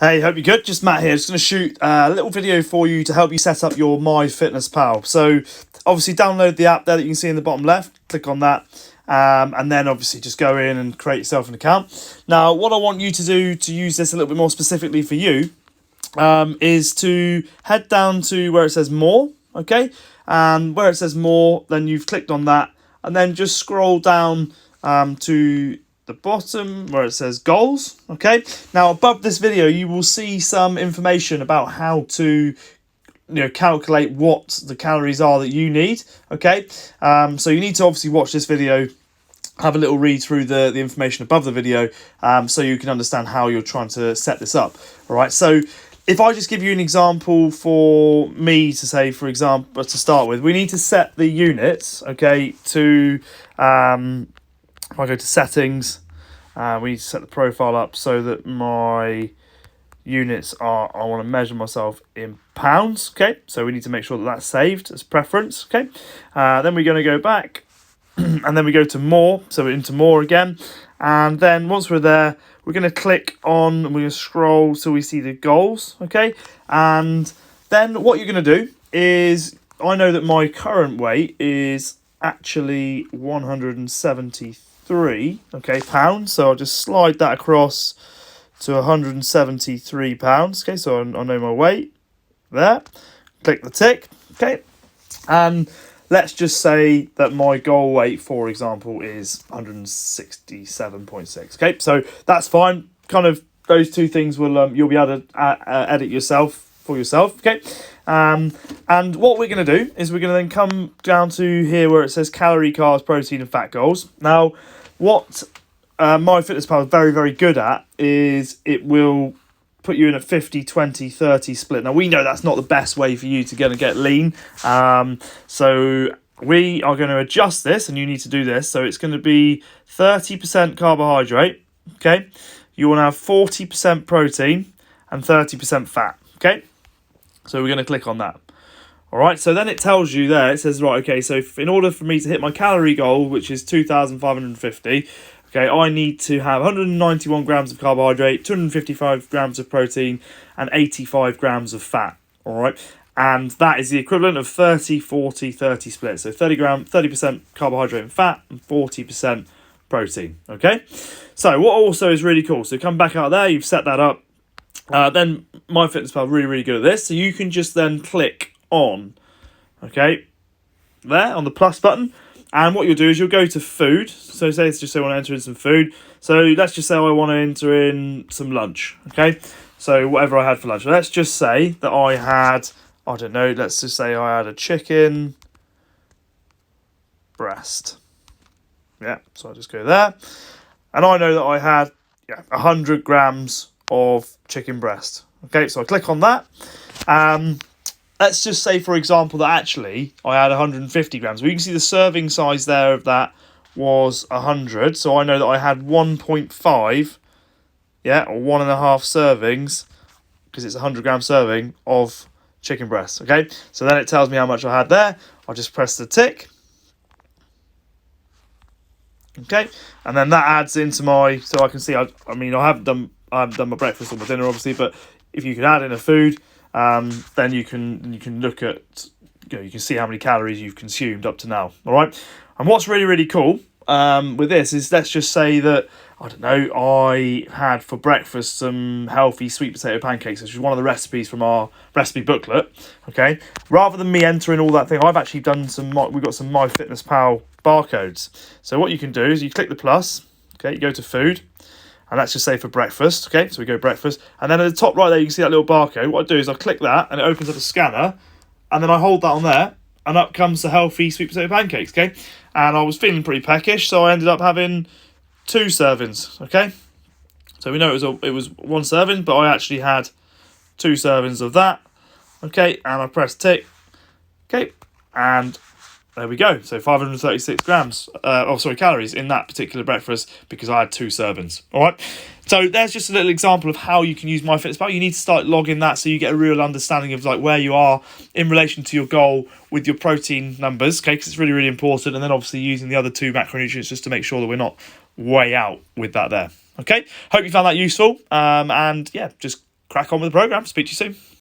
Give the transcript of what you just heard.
Hey, hope you're good. Just Matt here. Just going to shoot a little video for you to help you set up your FitnessPal. So obviously download the app there that you can see in the bottom left. Click on that. And then obviously just go in and create yourself an account. Now, what I want you to do to use this a little bit more specifically for you is to head down to where it says more, okay? And where it says more, then you've clicked on that. And then just scroll down to the bottom where it says goals, okay? Now, above this video, you will see some information about how to calculate what the calories are that you need, okay? So you need to obviously watch this video, have a little read through the information above the video, so you can understand how you're trying to set this up. All right, so if I just give you an example for me to say, for example, to start with, we need to set the units, okay, to if I go to settings, we need to set the profile up so that my units are, I want to measure myself in pounds, okay? So we need to make sure that that's saved as preference, okay? Then we're going to go back and then we go to more, so we're into more again. And then once we're there, we're going to click on, and we're going to scroll so we see the goals, okay? And then what you're going to do is, I know that my current weight is actually 173, okay, pounds. So I'll just slide that across to 173 pounds, okay? So I know my weight there. Click the tick, okay? And let's just say that my goal weight, for example, is 167.6. Okay, so that's fine. Kind of those two things will you'll be able to edit yourself. Okay, and what we're going to do is we're going to then come down to here where it says calorie, carbs, protein, and fat goals. Now, what FitnessPal is very, very good at is it will put you in a 50, 20, 30 split. Now, we know that's not the best way for you to get lean. So we are going to adjust this, and you need to do this. So it's going to be 30% carbohydrate, okay? You want to have 40% protein and 30% fat, okay? So we're going to click on that. All right, so then it tells you there, it says, right, okay, so in order for me to hit my calorie goal, which is 2,550, okay, I need to have 191 grams of carbohydrate, 255 grams of protein, and 85 grams of fat, all right? And that is the equivalent of 30, 40, 30 split. So 30% carbohydrate and fat, and 40% protein, okay? So what also is really cool, so come back out there, you've set that up. Then FitnessPal really, really good at this. So you can just then click on, okay, there on the plus button. And what you'll do is you'll go to food. So say it's just say I want to enter in some food. So let's just say I want to enter in some lunch, okay? So whatever I had for lunch. So let's just say that I had, I don't know, let's just say I had a chicken breast. Yeah, so I'll just go there. And I know that I had 100 grams of chicken breast. Okay, so I click on that. Let's just say, for example, that actually I had 150 grams. Well, you can see the serving size there of that was 100. So I know that I had 1.5, or 1.5 servings, because it's a 100 gram serving of chicken breast. Okay, so then it tells me how much I had there. I'll just press the tick. Okay, and then that adds into my, so I can see, I haven't done my breakfast or my dinner, obviously, but if you could add in a food, then you can look at, you can see how many calories you've consumed up to now. All right, and what's really, really cool with this is, let's just say that, I don't know, I had for breakfast some healthy sweet potato pancakes, which is one of the recipes from our recipe booklet. Okay, rather than me entering all that thing, I've actually done we've got some FitnessPal barcodes. So what you can do is you click the plus, okay, you go to food, and let's just say for breakfast, okay, so we go breakfast, and then at the top right there you can see that little barcode. What I do is I click that, and it opens up a scanner, and then I hold that on there, and up comes the healthy sweet potato pancakes, okay? And I was feeling pretty peckish, so I ended up having 2 servings, okay? So we know it was 1 serving, but I actually had 2 servings of that, okay? And I press tick, okay? And there we go. So 536 calories in that particular breakfast, because I had 2 servings. All right. So there's just a little example of how you can use FitnessPal. You need to start logging that so you get a real understanding of like where you are in relation to your goal with your protein numbers. Okay, because it's really, really important. And then obviously using the other 2 macronutrients just to make sure that we're not way out with that there. Okay. Hope you found that useful. And yeah, just crack on with the program. Speak to you soon.